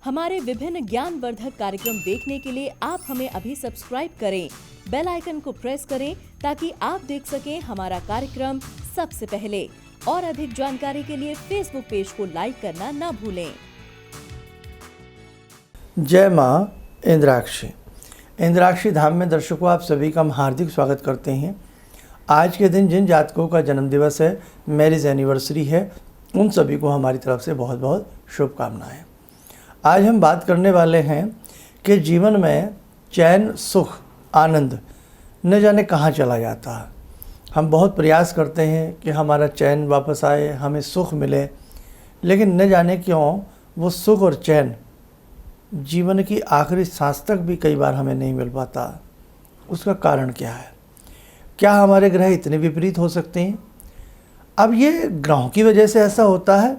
हमारे विभिन्न ज्ञानवर्धक कार्यक्रम देखने के लिए आप हमें अभी सब्सक्राइब करें, बेल आइकन को प्रेस करें ताकि आप देख सकें हमारा कार्यक्रम सबसे पहले। और अधिक जानकारी के लिए फेसबुक पेज को लाइक करना ना भूलें। जय माँ इंद्राक्षी। इंद्राक्षी धाम में दर्शकों आप सभी का हम हार्दिक स्वागत करते हैं। आज के दिन जिन जातकों का जन्म दिवस है, मैरिज एनिवर्सरी है, उन सभी को हमारी तरफ से बहुत बहुत शुभकामनाएं। आज हम बात करने वाले हैं कि जीवन में चैन, सुख, आनंद न जाने कहाँ चला जाता है। हम बहुत प्रयास करते हैं कि हमारा चैन वापस आए, हमें सुख मिले, लेकिन न जाने क्यों वो सुख और चैन जीवन की आखिरी सांस तक भी कई बार हमें नहीं मिल पाता। उसका कारण क्या है? क्या हमारे ग्रह इतने विपरीत हो सकते हैं? अब ये ग्रहों की वजह से ऐसा होता है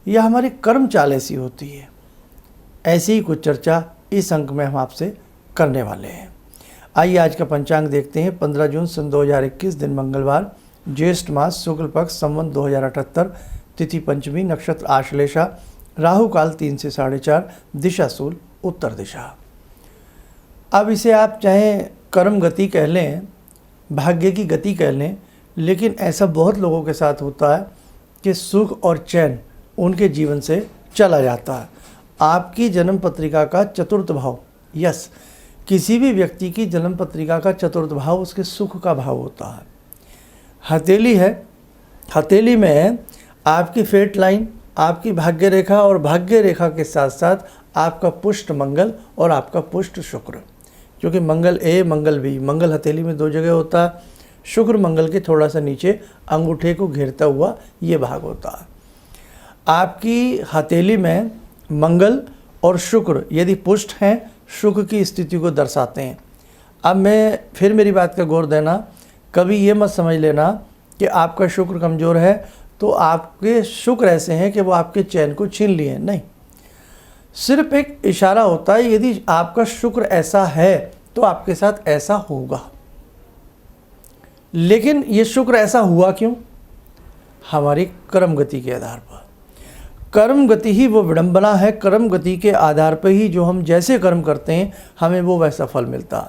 या हमारी कर्म चाल ऐसी होती है? ऐसी ही कुछ चर्चा इस अंक में हम आपसे करने वाले हैं। आइए आज का पंचांग देखते हैं। 15 जून सन 2021, दिन मंगलवार, ज्येष्ठ मास, शुक्ल पक्ष, संवत 2078, तिथि पंचमी, नक्षत्र आश्लेषा, राहु काल 3 से 4:30, दिशा शूल उत्तर दिशा। अब इसे आप चाहे कर्म गति कह लें, भाग्य की गति कह लें, लेकिन ऐसा बहुत लोगों के साथ होता है कि सुख और चैन उनके जीवन से चला जाता है। आपकी जन्म पत्रिका का चतुर्थ भाव, यस, किसी भी व्यक्ति की जन्म पत्रिका का चतुर्थ भाव उसके सुख का भाव होता है। हथेली है, हथेली में आपकी फेट लाइन, आपकी भाग्य रेखा और भाग्य रेखा के साथ साथ आपका पुष्ट मंगल और आपका पुष्ट शुक्र, क्योंकि मंगल ए मंगल बी, मंगल हथेली में 2 जगह होता है। शुक्र मंगल के थोड़ा सा नीचे अंगूठे को घेरता हुआ ये भाग होता है। आपकी हथेली में मंगल और शुक्र यदि पुष्ट हैं, सुख की स्थिति को दर्शाते हैं। अब मैं फिर मेरी बात का गौर देना, कभी ये मत समझ लेना कि आपका शुक्र कमज़ोर है तो आपके शुक्र ऐसे हैं कि वो आपके चैन को छीन लिए, नहीं। सिर्फ एक इशारा होता है, यदि आपका शुक्र ऐसा है तो आपके साथ ऐसा होगा। लेकिन ये शुक्र ऐसा हुआ क्यों? हमारी कर्म गति के आधार पर। कर्म गति ही वो विडंबना है। कर्म गति के आधार पर ही जो हम जैसे कर्म करते हैं हमें वो वैसा फल मिलता है।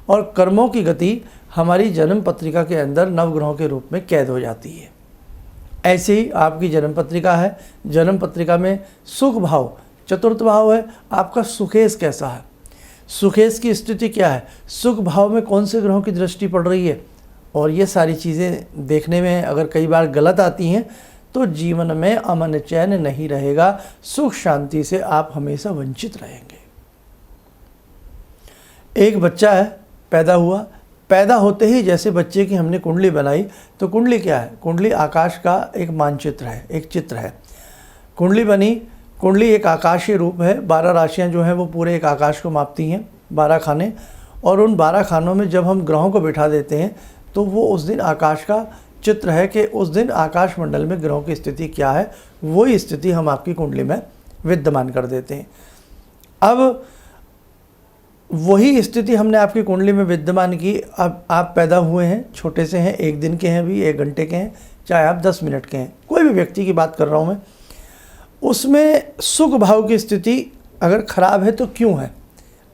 और कर्मों की गति हमारी जन्म पत्रिका के अंदर नवग्रहों के रूप में कैद हो जाती है। ऐसे ही आपकी जन्म पत्रिका है, जन्म पत्रिका में सुख भाव चतुर्थ भाव है। आपका सुखेश कैसा है? सुखेश की स्थिति क्या है? सुख भाव में कौन से ग्रहों की दृष्टि पड़ रही है? और ये सारी चीज़ें देखने में अगर कई बार गलत आती हैं तो जीवन में अमन चैन नहीं रहेगा, सुख शांति से आप हमेशा वंचित रहेंगे। एक बच्चा है, पैदा हुआ, पैदा होते ही जैसे बच्चे की हमने कुंडली बनाई, तो कुंडली क्या है? कुंडली आकाश का एक मानचित्र है, एक चित्र है। कुंडली बनी, कुंडली एक आकाशीय रूप है। 12 राशियां जो हैं वो पूरे एक आकाश को मापती हैं, 12 खाने। और उन 12 खानों में जब हम ग्रहों को बिठा देते हैं तो वो उस दिन आकाश का चित्र है कि उस दिन आकाश मंडल में ग्रहों की स्थिति क्या है, वही स्थिति हम आपकी कुंडली में विद्यमान कर देते हैं। अब वही स्थिति हमने आपकी कुंडली में विद्यमान की। अब आप पैदा हुए हैं, छोटे से हैं, 1 दिन के हैं भी, 1 घंटे के हैं, चाहे आप 10 मिनट के हैं, कोई भी व्यक्ति की बात कर रहा हूँ मैं, उसमें सुख भाव की स्थिति अगर खराब है तो क्यों है?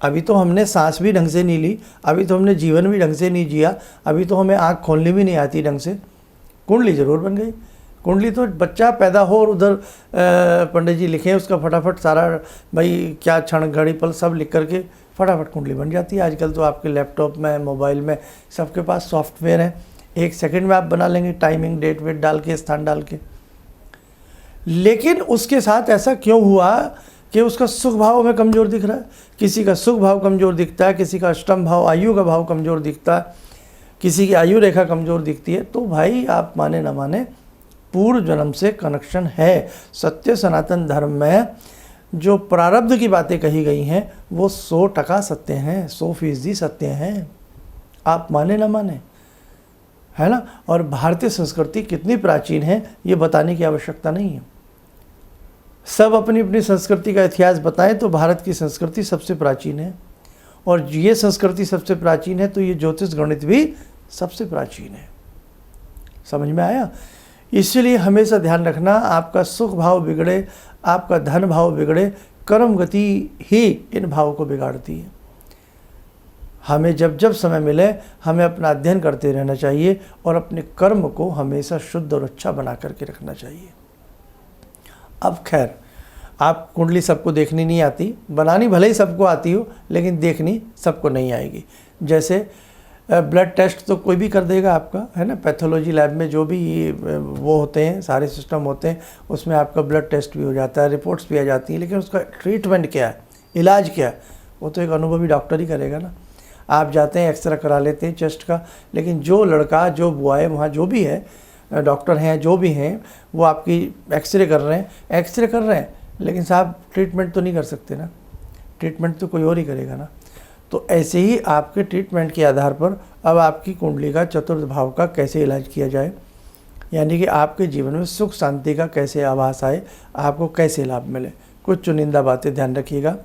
अभी तो हमने सांस भी ढंग से नहीं ली, अभी तो हमने जीवन भी ढंग से नहीं जिया, अभी तो हमें आँख खोलनी भी नहीं आती ढंग से। कुंडली ज़रूर बन गई। कुंडली तो बच्चा पैदा हो और उधर पंडित जी लिखें उसका फटाफट सारा, भाई क्या क्षण घड़ी पल सब लिख करके फटाफट कुंडली बन जाती है। आजकल तो आपके लैपटॉप में, मोबाइल में, सबके पास सॉफ्टवेयर है, 1 सेकंड में आप बना लेंगे, टाइमिंग, डेट वेट डाल के, स्थान डाल के। लेकिन उसके साथ ऐसा क्यों हुआ कि उसका सुख भाव में कमज़ोर दिख रहा है? किसी का सुख भाव कमज़ोर दिखता है, किसी का अष्टम भाव, आयु का भाव कमज़ोर दिखता है, किसी की आयु रेखा कमज़ोर दिखती है। तो भाई आप माने ना माने, पूर्व जन्म से कनेक्शन है। सत्य सनातन धर्म में जो प्रारब्ध की बातें कही गई हैं वो 100% सत्य हैं, 100% सत्य हैं। आप माने ना माने, है ना। और भारतीय संस्कृति कितनी प्राचीन है ये बताने की आवश्यकता नहीं है। सब अपनी अपनी संस्कृति का इतिहास बताएं तो भारत की संस्कृति सबसे प्राचीन है, और ये संस्कृति सबसे प्राचीन है तो ये ज्योतिष गणित भी सबसे प्राचीन है। समझ में आया? इसलिए हमेशा ध्यान रखना, आपका सुख भाव बिगड़े, आपका धन भाव बिगड़े, कर्म गति ही इन भावों को बिगाड़ती है। हमें जब जब समय मिले हमें अपना अध्ययन करते रहना चाहिए और अपने कर्म को हमेशा शुद्ध और अच्छा बना करके रखना चाहिए। अब खैर, आप कुंडली सबको देखनी नहीं आती, बनानी भले ही सबको आती हो, लेकिन देखनी सबको नहीं आएगी। जैसे ब्लड टेस्ट तो कोई भी कर देगा आपका, है ना, पैथोलॉजी लैब में जो भी वो होते हैं, सारे सिस्टम होते हैं, उसमें आपका ब्लड टेस्ट भी हो जाता है, रिपोर्ट्स भी आ जाती हैं, लेकिन उसका ट्रीटमेंट क्या है, इलाज क्या है, वो तो एक अनुभवी डॉक्टर ही करेगा ना। आप जाते हैं, एक्सरे करा लेते हैं चेस्ट का, लेकिन जो लड़का जो बुआए वहाँ जो भी है, डॉक्टर हैं जो भी हैं, वो आपकी एक्सरे कर रहे हैं, लेकिन साहब ट्रीटमेंट तो नहीं कर सकते ना, ट्रीटमेंट तो कोई और ही करेगा ना। तो ऐसे ही आपके ट्रीटमेंट के आधार पर अब आपकी कुंडली का चतुर्थ भाव का कैसे इलाज किया जाए, यानी कि आपके जीवन में सुख शांति का कैसे आभास आए, आपको कैसे लाभ मिले। कुछ चुनिंदा बातें ध्यान रखिएगा।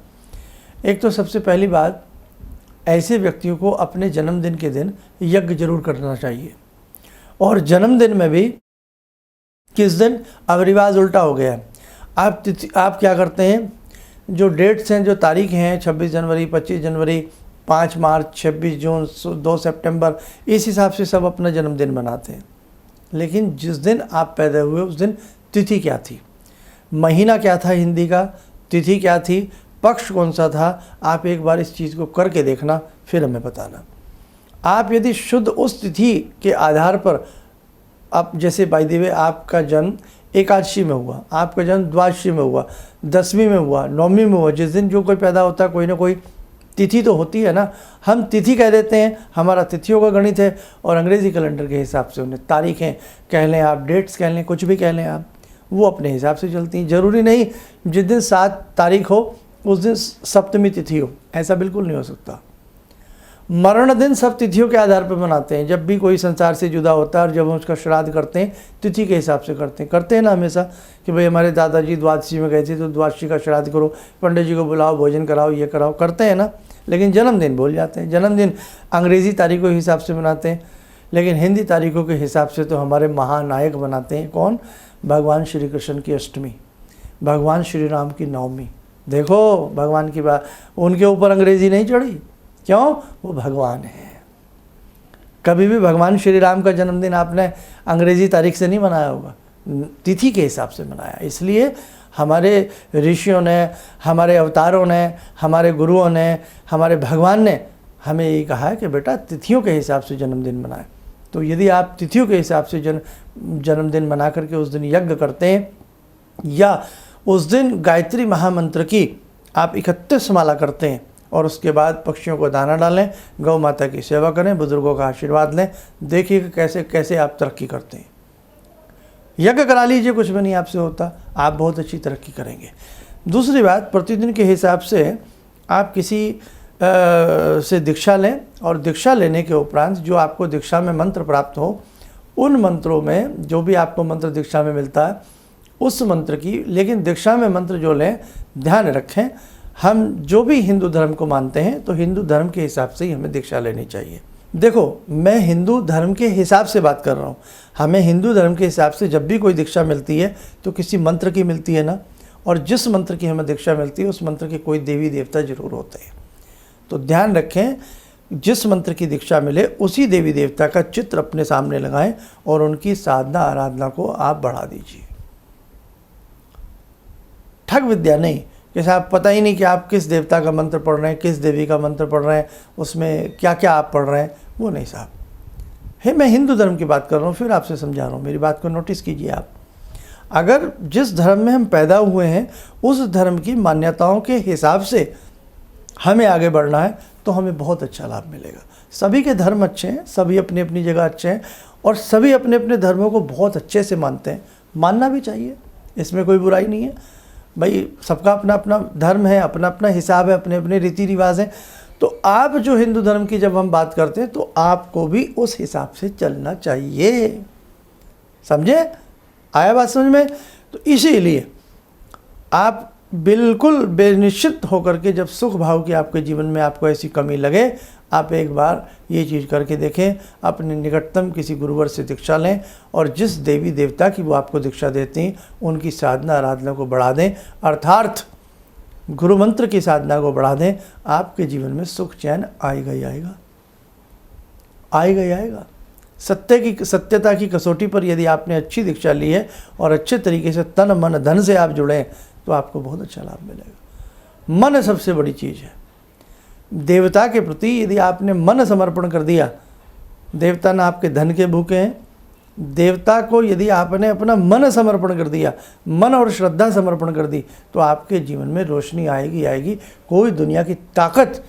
एक तो सबसे पहली बात, ऐसे व्यक्तियों को अपने जन्मदिन के दिन यज्ञ जरूर करना चाहिए। और जन्मदिन में भी किस दिन, अब रिवाज उल्टा हो गया है। आप क्या करते हैं, जो डेट्स हैं, जो तारीख हैं, 26 जनवरी, 25 जनवरी, 5 मार्च, 26 जून, 2 सितंबर, इस हिसाब से सब अपना जन्मदिन मनाते हैं। लेकिन जिस दिन आप पैदा हुए उस दिन तिथि क्या थी, महीना क्या था हिंदी का, तिथि क्या थी, पक्ष कौन सा था, आप एक बार इस चीज़ को करके देखना, फिर हमें बताना। आप यदि शुद्ध उस तिथि के आधार पर, आप जैसे बाय द वे आपका जन्म एकादशी में हुआ, आपका जन्म द्वादशी में हुआ, 10वीं में हुआ, 9वीं में हुआ, जिस दिन जो कोई पैदा होता है कोई ना कोई तिथि तो होती है ना, हम तिथि कह देते हैं, हमारा तिथियों का गणित है, और अंग्रेज़ी कैलेंडर के हिसाब से उन्हें तारीखें कह लें, आप डेट्स कह लें, कुछ भी कह लें आप, वो अपने हिसाब से चलती हैं। ज़रूरी नहीं जिस दिन 7 तारीख हो उस दिन सप्तमी तिथि हो, ऐसा बिल्कुल नहीं हो सकता। मरण दिन सब तिथियों के आधार पर मनाते हैं। जब भी कोई संसार से जुदा होता है और जब हम उसका श्राद्ध करते हैं तिथि के हिसाब से करते हैं ना हमेशा, कि भाई हमारे दादाजी द्वादशी में गए थे तो द्वादशी का श्राद्ध करो, पंडित जी को बुलाओ, भोजन कराओ, ये कराओ, करते हैं ना। लेकिन जन्मदिन भूल जाते हैं। जन्मदिन अंग्रेज़ी तारीखों के हिसाब से मनाते हैं, लेकिन हिंदी तारीखों के हिसाब से तो हमारे महानायक बनाते हैं। कौन? भगवान श्री कृष्ण की अष्टमी, भगवान श्री राम की नवमी। देखो भगवान की बात, उनके ऊपर अंग्रेज़ी नहीं चढ़ी, क्यों? वो भगवान है। कभी भी भगवान श्री राम का जन्मदिन आपने अंग्रेज़ी तारीख से नहीं मनाया होगा, तिथि के हिसाब से मनाया। इसलिए हमारे ऋषियों ने, हमारे अवतारों ने, हमारे गुरुओं ने, हमारे भगवान ने हमें ये कहा है कि बेटा तिथियों के हिसाब से जन्मदिन मनाएं। तो यदि आप तिथियों के हिसाब से जन्मदिन मना करके उस दिन यज्ञ करते हैं, या उस दिन गायत्री महामंत्र की आप 31 माला करते हैं, और उसके बाद पक्षियों को दाना डालें, गौ माता की सेवा करें, बुजुर्गों का आशीर्वाद लें, देखिए कि कैसे कैसे आप तरक्की करते हैं। यज्ञ करा लीजिए, कुछ भी नहीं आपसे होता, आप बहुत अच्छी तरक्की करेंगे। दूसरी बात, प्रतिदिन के हिसाब से आप किसी से दीक्षा लें, और दीक्षा लेने के उपरांत जो आपको दीक्षा में मंत्र प्राप्त हो, उन मंत्रों में जो भी आपको मंत्र दीक्षा में मिलता है उस मंत्र की, लेकिन दीक्षा में मंत्र जो लें ध्यान रखें, हम जो भी हिंदू धर्म को मानते हैं तो हिंदू धर्म के हिसाब से ही हमें दीक्षा लेनी चाहिए। देखो, मैं हिंदू धर्म के हिसाब से बात कर रहा हूँ। हमें हिंदू धर्म के हिसाब से जब भी कोई दीक्षा मिलती है तो किसी मंत्र की मिलती है ना, और जिस मंत्र की हमें दीक्षा मिलती है उस मंत्र के कोई देवी देवता जरूर होते हैं। तो ध्यान रखें, जिस मंत्र की दीक्षा मिले उसी देवी देवता का चित्र अपने सामने लगाएं और उनकी साधना आराधना को आप बढ़ा दीजिए। ठग विद्या नहीं कि साहब पता ही नहीं कि आप किस देवता का मंत्र पढ़ रहे हैं, किस देवी का मंत्र पढ़ रहे हैं, उसमें क्या क्या आप पढ़ रहे हैं, वो नहीं साहब है। मैं हिंदू धर्म की बात कर रहा हूँ, फिर आपसे समझा रहा हूँ, मेरी बात को नोटिस कीजिए आप। अगर जिस धर्म में हम पैदा हुए हैं उस धर्म की मान्यताओं के हिसाब से हमें आगे बढ़ना है तो हमें बहुत अच्छा लाभ मिलेगा। सभी के धर्म अच्छे हैं, सभी अपनी अपनी जगह अच्छे हैं, और सभी अपने अपने धर्मों को बहुत अच्छे से मानते हैं, मानना भी चाहिए, इसमें कोई बुराई नहीं है भाई। सबका अपना अपना धर्म है, अपना अपना हिसाब है, अपने अपने रीति रिवाज हैं। तो आप जो हिंदू धर्म की जब हम बात करते हैं तो आपको भी उस हिसाब से चलना चाहिए। समझे? आया बात समझ में? तो इसीलिए आप बिल्कुल बेनिश्चित होकर के जब सुख भाव की आपके जीवन में आपको ऐसी कमी लगे, आप एक बार ये चीज़ करके देखें, अपने निकटतम किसी गुरुवर से दीक्षा लें और जिस देवी देवता की वो आपको दीक्षा देते हैं उनकी साधना आराधना को बढ़ा दें, अर्थात गुरु मंत्र की साधना को बढ़ा दें। आपके जीवन में सुख चैन आएगा ही आएगा, आएगा ही आएगा। सत्यता की कसौटी पर यदि आपने अच्छी दीक्षा ली है और अच्छे तरीके से तन मन धन से आप जुड़े तो आपको बहुत अच्छा लाभ मिलेगा। मन सबसे बड़ी चीज़ है। देवता के प्रति यदि आपने मन समर्पण कर दिया, देवता ना आपके धन के भूखे हैं, देवता को यदि आपने अपना मन समर्पण कर दिया, मन और श्रद्धा समर्पण कर दी, तो आपके जीवन में रोशनी आएगी आएगी। कोई दुनिया की ताकत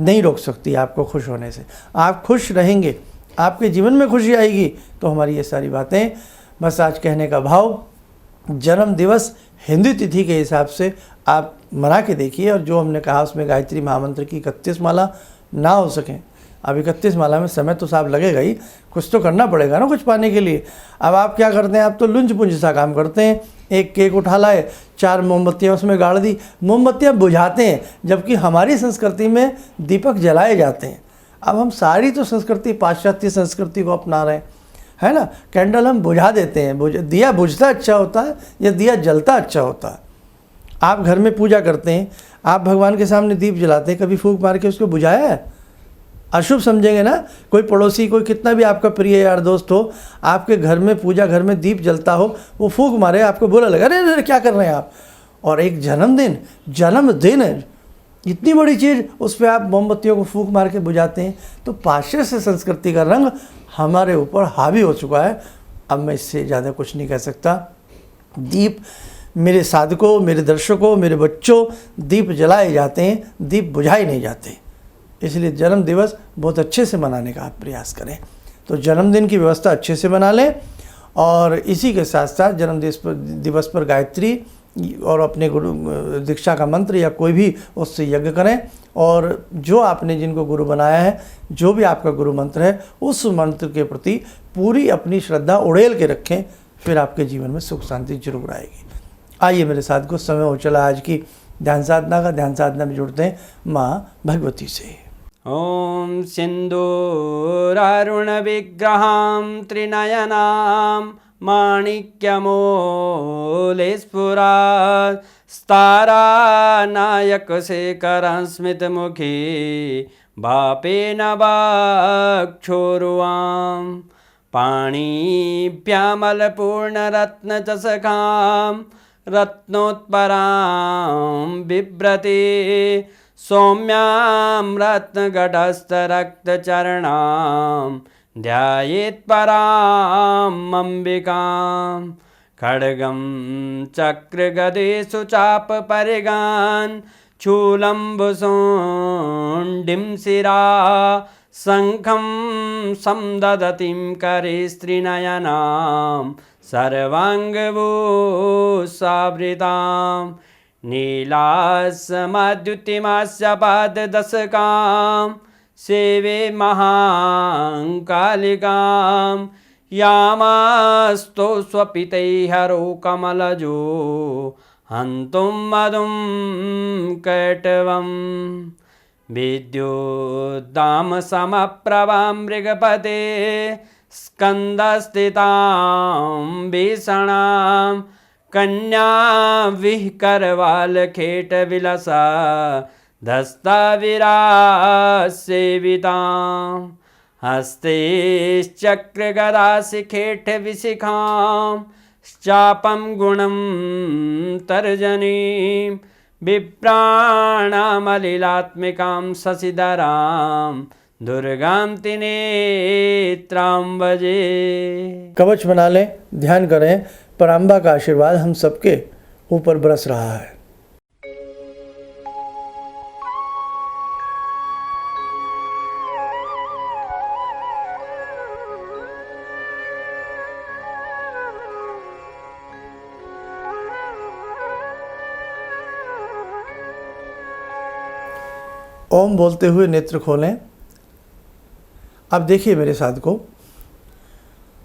नहीं रोक सकती आपको खुश होने से। आप खुश रहेंगे, आपके जीवन में खुशी आएगी। तो हमारी ये सारी बातें बस आज कहने का भाव, जन्म दिवस हिंदू तिथि के हिसाब से आप मना के देखिए, और जो हमने कहा उसमें गायत्री महामंत्र की 31 माला ना हो सकें। अब 31 माला में समय तो साफ लगेगा ही, कुछ तो करना पड़ेगा ना कुछ पाने के लिए। अब आप क्या करते हैं, आप तो लुंज पुंज सा काम करते हैं। एक केक उठा लाए, 4 मोमबत्तियाँ उसमें गाड़ दी, मोमबत्तियाँ बुझाते हैं, जबकि हमारी संस्कृति में दीपक जलाए जाते हैं। अब हम सारी तो संस्कृति पाश्चात्य संस्कृति को अपना रहे हैं, है ना। कैंडल हम बुझा देते हैं, दिया बुझता अच्छा होता है या दिया जलता अच्छा होता है। आप घर में पूजा करते हैं, आप भगवान के सामने दीप जलाते हैं, कभी फूंक मार के उसको बुझाया है? अशुभ समझेंगे ना। कोई पड़ोसी, कोई कितना भी आपका प्रिय यार दोस्त हो, आपके घर में पूजा घर में दीप जलता हो, वो फूंक मारे, आपको बुरा लगा, अरे अरे क्या कर रहे हैं आप। और एक जन्मदिन इतनी बड़ी चीज़, उस पर आप मोमबत्तियों को फूंक मार के बुझाते हैं। तो पाश्चात्य संस्कृति का रंग हमारे ऊपर हावी हो चुका है। अब मैं इससे ज़्यादा कुछ नहीं कह सकता। दीप मेरे साधकों, मेरे दर्शकों, मेरे बच्चों, दीप जलाए जाते हैं, दीप बुझाए नहीं जाते। इसलिए जन्म दिवस बहुत अच्छे से मनाने का आप प्रयास करें। तो जन्मदिन की व्यवस्था अच्छे से बना लें, और इसी के साथ साथ जन्म दिवस पर गायत्री और अपने गुरु दीक्षा का मंत्र या कोई भी उससे यज्ञ करें। और जो आपने जिनको गुरु बनाया है, जो भी आपका गुरु मंत्र है, उस मंत्र के प्रति पूरी अपनी श्रद्धा उड़ेल के रखें, फिर आपके जीवन में सुख शांति जरूर आएगी। आइए मेरे साथ, कुछ समय हो चला आज की ध्यान साधना का। ध्यान साधना में जुड़ते हैं माँ भगवती से। ॐ सिन्दूरारुण विग्रहां त्रिनयनां माणिक्यमूले स्फुरात् स्तारानायकशेखरं स्मितमुखी भापेन वक्षोरुवां पाणिभ्यामलपूर्णरत्नचषकां रत्नोत्परां बिभ्रति सौम्यां रत्नघटस्थरक्तचरणां ध्यायेत् पराम् अम्बिकां खड्गं चक्रगदेषु चापपरिगान् शूलम्बुशुण्डिं शिरा शङ्खं संदधतीं करे स्त्रीनयनां सर्वाङ्गभूषावृतां नीलास्मद्युतिमास्य पाददशकां सेवे महाकालिकां यामास्तो स्वपितैहरो कमलजो हन्तुं मधुं कैटवं विद्युद्दामसमप्रभां मृगपते स्कन्दस्थितां भीषणां कन्या विहकरवालखेटविलसा धस्ताविरासेवितां हस्तैश्चक्रगदाशिखेटविशिखां चापं गुणं तर्जनीं विप्राणामलिलात्मिकां शशिधरां दुर्गां त्रिनेत्रां भजे। कवच बना लें, ध्यान करें, पराम्बा का आशीर्वाद हम सबके ऊपर बरस रहा है। ओम बोलते हुए नेत्र खोलें। अब देखिए मेरे साथ को,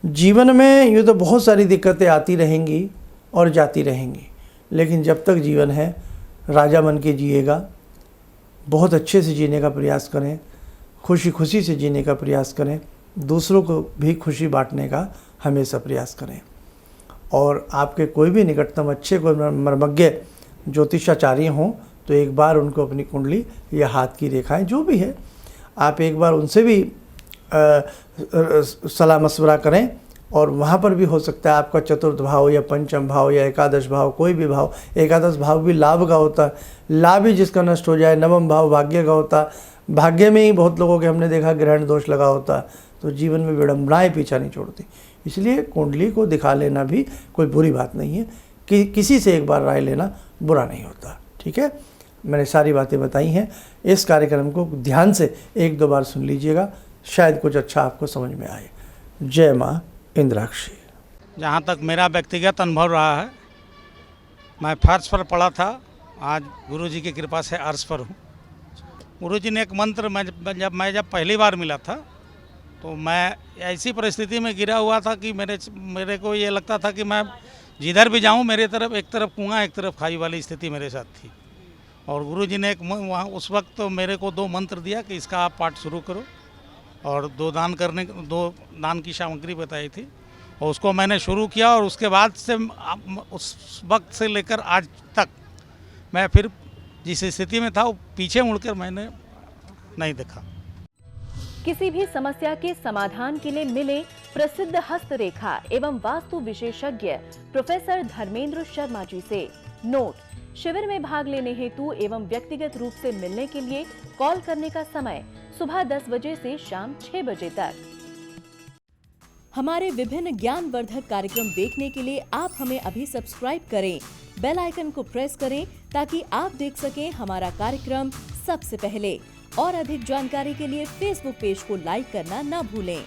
जीवन में यूँ तो बहुत सारी दिक्कतें आती रहेंगी और जाती रहेंगी, लेकिन जब तक जीवन है राजा बन के जिएगा, बहुत अच्छे से जीने का प्रयास करें, खुशी खुशी से जीने का प्रयास करें, दूसरों को भी खुशी बांटने का हमेशा प्रयास करें। और आपके कोई भी निकटतम अच्छे कोई मर्मज्ञ ज्योतिषाचार्य हों तो एक बार उनको अपनी कुंडली या हाथ की रेखाएं जो भी है, आप एक बार उनसे भी सलाह मशवरा करें। और वहाँ पर भी हो सकता है आपका चतुर्थ भाव या पंचम भाव या एकादश भाव, कोई भी भाव, एकादश भाव भी लाभ का होता है, लाभ ही जिसका नष्ट हो जाए। नवम भाव भाग्य का होता है, भाग्य में ही बहुत लोगों के हमने देखा ग्रहण दोष लगा होता है, तो जीवन में विडम्बनाएं पीछा नहीं छोड़ती। इसलिए कुंडली को दिखा लेना भी कोई बुरी बात नहीं है, कि किसी से एक बार राय लेना बुरा नहीं होता। ठीक है, मैंने सारी बातें बताई हैं। इस कार्यक्रम को ध्यान से 1-2 बार सुन लीजिएगा, शायद कुछ अच्छा आपको समझ में आए। जय माँ इंद्राक्षी। जहाँ तक मेरा व्यक्तिगत अनुभव रहा है, मैं फर्श पर पड़ा था, आज गुरुजी की कृपा से अर्श पर हूँ। गुरुजी ने एक मंत्र जब पहली बार मिला था तो मैं ऐसी परिस्थिति में गिरा हुआ था कि मेरे को ये लगता था कि मैं जिधर भी जाऊँ मेरे तरफ एक तरफ कुआं एक तरफ खाई वाली स्थिति मेरे साथ थी। और गुरुजी ने वहाँ उस वक्त तो मेरे को 2 मंत्र दिया कि इसका आप पाठ शुरू करो, और 2 दान की सामग्री बताई थी, और उसको मैंने शुरू किया। और उसके बाद से उस वक्त से लेकर आज तक मैं फिर जिस स्थिति में था वो पीछे मुड़कर मैंने नहीं देखा। किसी भी समस्या के समाधान के लिए मिले प्रसिद्ध हस्तरेखा एवं वास्तु विशेषज्ञ प्रोफेसर धर्मेंद्र शर्मा जी से। नोट: शिविर में भाग लेने हेतु एवं व्यक्तिगत रूप से मिलने के लिए कॉल करने का समय सुबह 10 बजे से शाम 6 बजे तक। हमारे विभिन्न ज्ञानवर्धक कार्यक्रम देखने के लिए आप हमें अभी सब्सक्राइब करें, बेल आइकन को प्रेस करें ताकि आप देख सकें हमारा कार्यक्रम सबसे पहले। और अधिक जानकारी के लिए फेसबुक पेज को लाइक करना न भूलें।